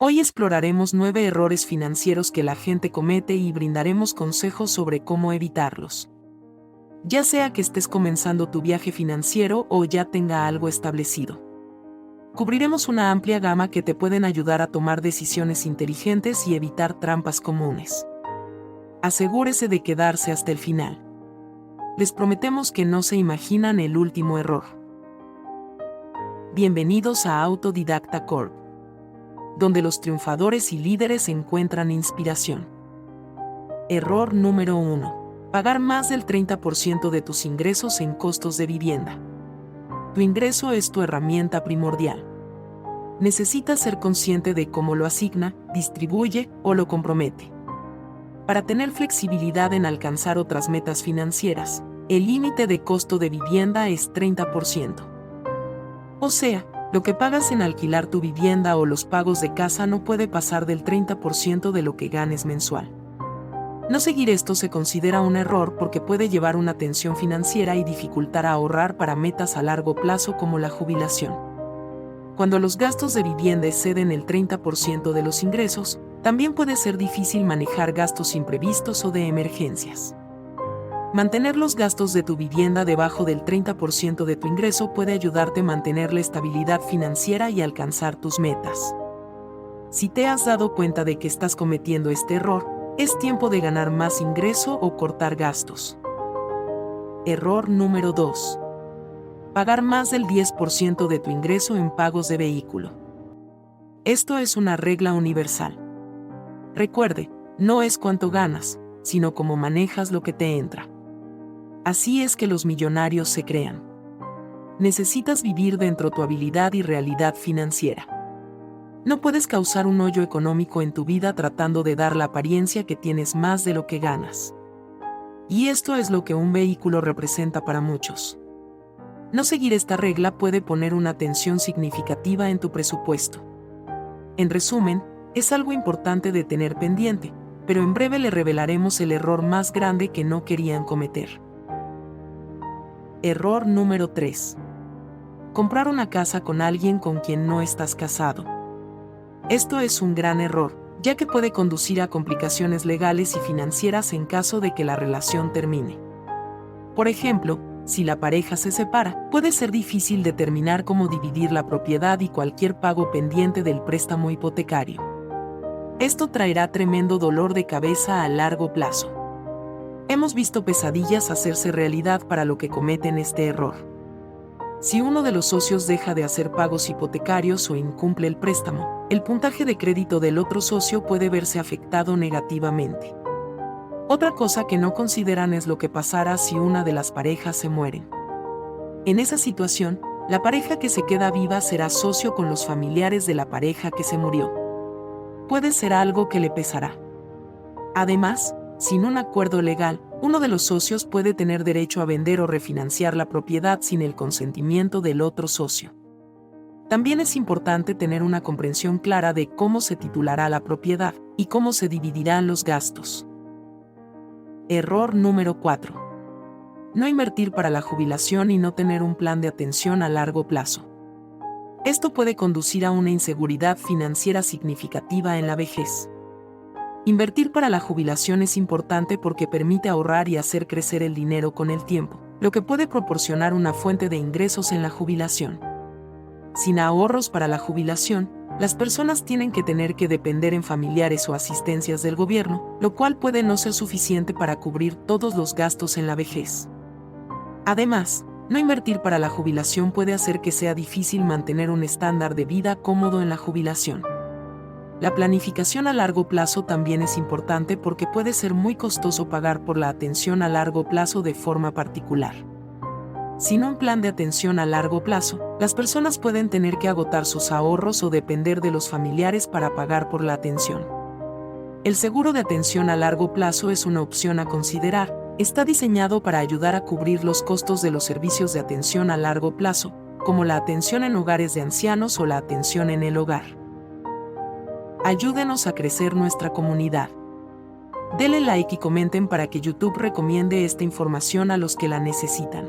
Hoy exploraremos 9 errores financieros que la gente comete y brindaremos consejos sobre cómo evitarlos. Ya sea que estés comenzando tu viaje financiero o ya tenga algo establecido. Cubriremos una amplia gama que te pueden ayudar a tomar decisiones inteligentes y evitar trampas comunes. Asegúrese de quedarse hasta el final. Les prometemos que no se imaginan el último error. Bienvenidos a Autodidacta Corp, donde los triunfadores y líderes encuentran inspiración. Error número 1. Pagar más del 30% de tus ingresos en costos de vivienda. Tu ingreso es tu herramienta primordial. Necesitas ser consciente de cómo lo asigna, distribuye o lo compromete. Para tener flexibilidad en alcanzar otras metas financieras, el límite de costo de vivienda es 30%. O sea, lo que pagas en alquilar tu vivienda o los pagos de casa no puede pasar del 30% de lo que ganes mensual. No seguir esto se considera un error porque puede llevar una tensión financiera y dificultar a ahorrar para metas a largo plazo como la jubilación. Cuando los gastos de vivienda exceden el 30% de los ingresos, también puede ser difícil manejar gastos imprevistos o de emergencias. Mantener los gastos de tu vivienda debajo del 30% de tu ingreso puede ayudarte a mantener la estabilidad financiera y alcanzar tus metas. Si te has dado cuenta de que estás cometiendo este error, es tiempo de ganar más ingreso o cortar gastos. Error número 2. Pagar más del 10% de tu ingreso en pagos de vehículo. Esto es una regla universal. Recuerde, no es cuánto ganas, sino cómo manejas lo que te entra. Así es que los millonarios se crean. Necesitas vivir dentro de tu habilidad y realidad financiera. No puedes causar un hoyo económico en tu vida tratando de dar la apariencia que tienes más de lo que ganas. Y esto es lo que un vehículo representa para muchos. No seguir esta regla puede poner una tensión significativa en tu presupuesto. En resumen, es algo importante de tener pendiente, pero en breve le revelaremos el error más grande que no querían cometer. Error número 3. Comprar una casa con alguien con quien no estás casado. Esto es un gran error, ya que puede conducir a complicaciones legales y financieras en caso de que la relación termine. Por ejemplo, si la pareja se separa, puede ser difícil determinar cómo dividir la propiedad y cualquier pago pendiente del préstamo hipotecario. Esto traerá tremendo dolor de cabeza a largo plazo. Hemos visto pesadillas hacerse realidad para los que cometen este error. Si uno de los socios deja de hacer pagos hipotecarios o incumple el préstamo, el puntaje de crédito del otro socio puede verse afectado negativamente. Otra cosa que no consideran es lo que pasará si una de las parejas se muere. En esa situación, la pareja que se queda viva será socio con los familiares de la pareja que se murió. Puede ser algo que le pesará. Además, sin un acuerdo legal, uno de los socios puede tener derecho a vender o refinanciar la propiedad sin el consentimiento del otro socio. También es importante tener una comprensión clara de cómo se titulará la propiedad y cómo se dividirán los gastos. Error número 4. No invertir para la jubilación y no tener un plan de atención a largo plazo. Esto puede conducir a una inseguridad financiera significativa en la vejez. Invertir para la jubilación es importante porque permite ahorrar y hacer crecer el dinero con el tiempo, lo que puede proporcionar una fuente de ingresos en la jubilación. Sin ahorros para la jubilación, las personas tienen que tener que depender en familiares o asistencias del gobierno, lo cual puede no ser suficiente para cubrir todos los gastos en la vejez. Además, no invertir para la jubilación puede hacer que sea difícil mantener un estándar de vida cómodo en la jubilación. La planificación a largo plazo también es importante porque puede ser muy costoso pagar por la atención a largo plazo de forma particular. Sin un plan de atención a largo plazo, las personas pueden tener que agotar sus ahorros o depender de los familiares para pagar por la atención. El seguro de atención a largo plazo es una opción a considerar. Está diseñado para ayudar a cubrir los costos de los servicios de atención a largo plazo, como la atención en hogares de ancianos o la atención en el hogar. Ayúdenos a crecer nuestra comunidad. Denle like y comenten para que YouTube recomiende esta información a los que la necesitan.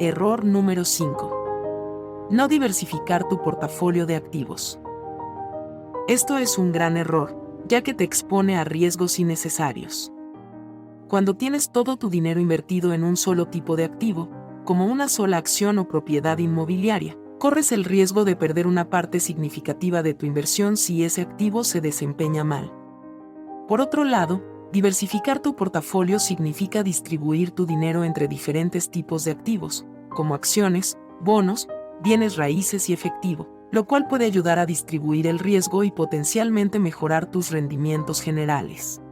Error número 5. No diversificar tu portafolio de activos. Esto es un gran error, ya que te expone a riesgos innecesarios. Cuando tienes todo tu dinero invertido en un solo tipo de activo, como una sola acción o propiedad inmobiliaria, corres el riesgo de perder una parte significativa de tu inversión si ese activo se desempeña mal. Por otro lado, diversificar tu portafolio significa distribuir tu dinero entre diferentes tipos de activos, como acciones, bonos, bienes raíces y efectivo, lo cual puede ayudar a distribuir el riesgo y potencialmente mejorar tus rendimientos generales.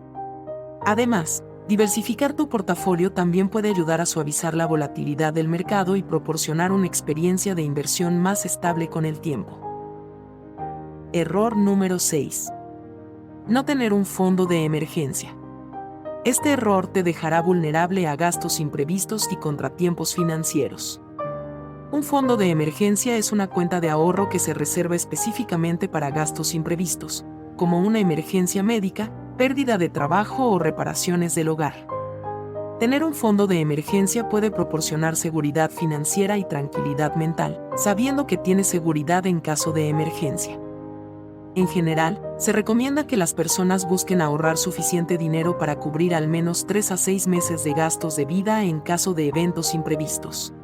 Además, diversificar tu portafolio también puede ayudar a suavizar la volatilidad del mercado y proporcionar una experiencia de inversión más estable con el tiempo. Error número 6. No tener un fondo de emergencia. Este error te dejará vulnerable a gastos imprevistos y contratiempos financieros. Un fondo de emergencia es una cuenta de ahorro que se reserva específicamente para gastos imprevistos, como una emergencia médica, pérdida de trabajo o reparaciones del hogar. Tener un fondo de emergencia puede proporcionar seguridad financiera y tranquilidad mental, sabiendo que tienes seguridad en caso de emergencia. En general, se recomienda que las personas busquen ahorrar suficiente dinero para cubrir al menos 3 a 6 meses de gastos de vida en caso de eventos imprevistos.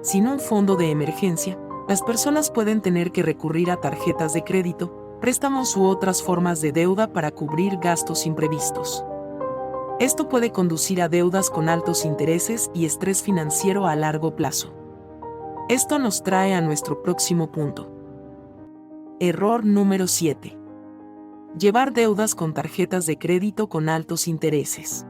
Sin un fondo de emergencia, las personas pueden tener que recurrir a tarjetas de crédito, préstamos u otras formas de deuda para cubrir gastos imprevistos. Esto puede conducir a deudas con altos intereses y estrés financiero a largo plazo. Esto nos trae a nuestro próximo punto. Error número 7. Llevar deudas con tarjetas de crédito con altos intereses.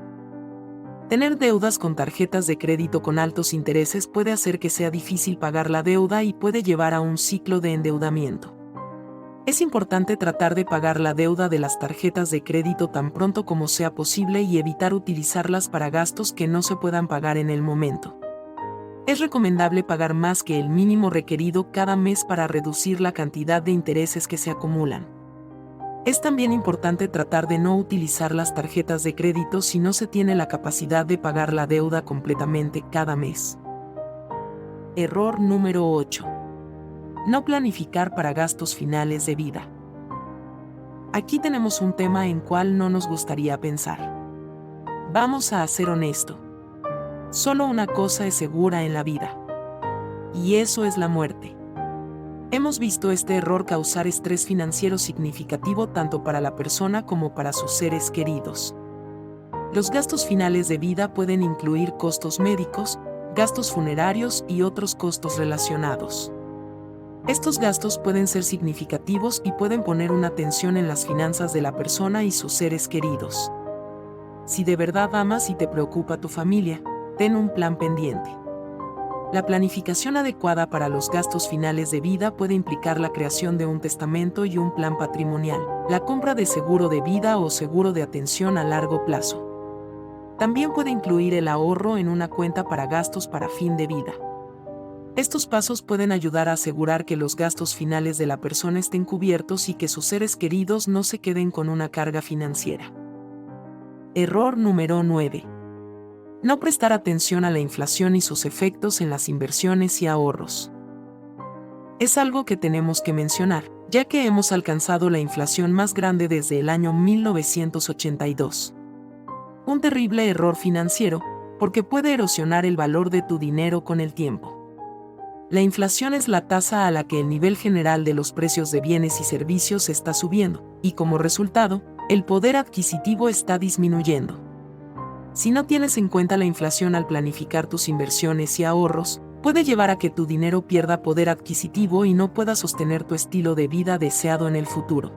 Tener deudas con tarjetas de crédito con altos intereses puede hacer que sea difícil pagar la deuda y puede llevar a un ciclo de endeudamiento. Es importante tratar de pagar la deuda de las tarjetas de crédito tan pronto como sea posible y evitar utilizarlas para gastos que no se puedan pagar en el momento. Es recomendable pagar más que el mínimo requerido cada mes para reducir la cantidad de intereses que se acumulan. Es también importante tratar de no utilizar las tarjetas de crédito si no se tiene la capacidad de pagar la deuda completamente cada mes. Error número 8. No planificar para gastos finales de vida. Aquí tenemos un tema en cual no nos gustaría pensar. Vamos a ser honestos. Solo una cosa es segura en la vida. Y eso es la muerte. Hemos visto este error causar estrés financiero significativo tanto para la persona como para sus seres queridos. Los gastos finales de vida pueden incluir costos médicos, gastos funerarios y otros costos relacionados. Estos gastos pueden ser significativos y pueden poner una tensión en las finanzas de la persona y sus seres queridos. Si de verdad amas y te preocupa tu familia, ten un plan pendiente. La planificación adecuada para los gastos finales de vida puede implicar la creación de un testamento y un plan patrimonial, la compra de seguro de vida o seguro de atención a largo plazo. También puede incluir el ahorro en una cuenta para gastos para fin de vida. Estos pasos pueden ayudar a asegurar que los gastos finales de la persona estén cubiertos y que sus seres queridos no se queden con una carga financiera. Error número 9. No prestar atención a la inflación y sus efectos en las inversiones y ahorros. Es algo que tenemos que mencionar, ya que hemos alcanzado la inflación más grande desde el año 1982. Un terrible error financiero, porque puede erosionar el valor de tu dinero con el tiempo. La inflación es la tasa a la que el nivel general de los precios de bienes y servicios está subiendo, y como resultado, el poder adquisitivo está disminuyendo. Si no tienes en cuenta la inflación al planificar tus inversiones y ahorros, puede llevar a que tu dinero pierda poder adquisitivo y no pueda sostener tu estilo de vida deseado en el futuro.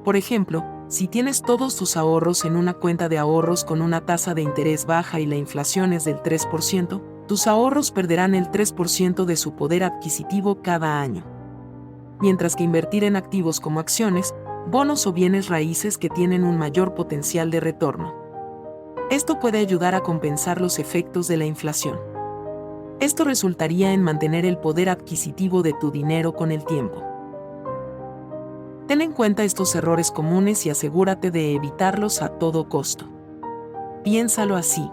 Por ejemplo, si tienes todos tus ahorros en una cuenta de ahorros con una tasa de interés baja y la inflación es del 3%, tus ahorros perderán el 3% de su poder adquisitivo cada año. Mientras que invertir en activos como acciones, bonos o bienes raíces que tienen un mayor potencial de retorno. Esto puede ayudar a compensar los efectos de la inflación. Esto resultaría en mantener el poder adquisitivo de tu dinero con el tiempo. Ten en cuenta estos errores comunes y asegúrate de evitarlos a todo costo. Piénsalo así.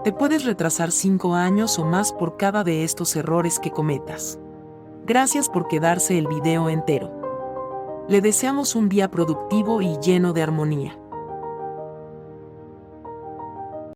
Te puedes retrasar 5 años o más por cada de estos errores que cometas. Gracias por quedarse el video entero. Le deseamos un día productivo y lleno de armonía.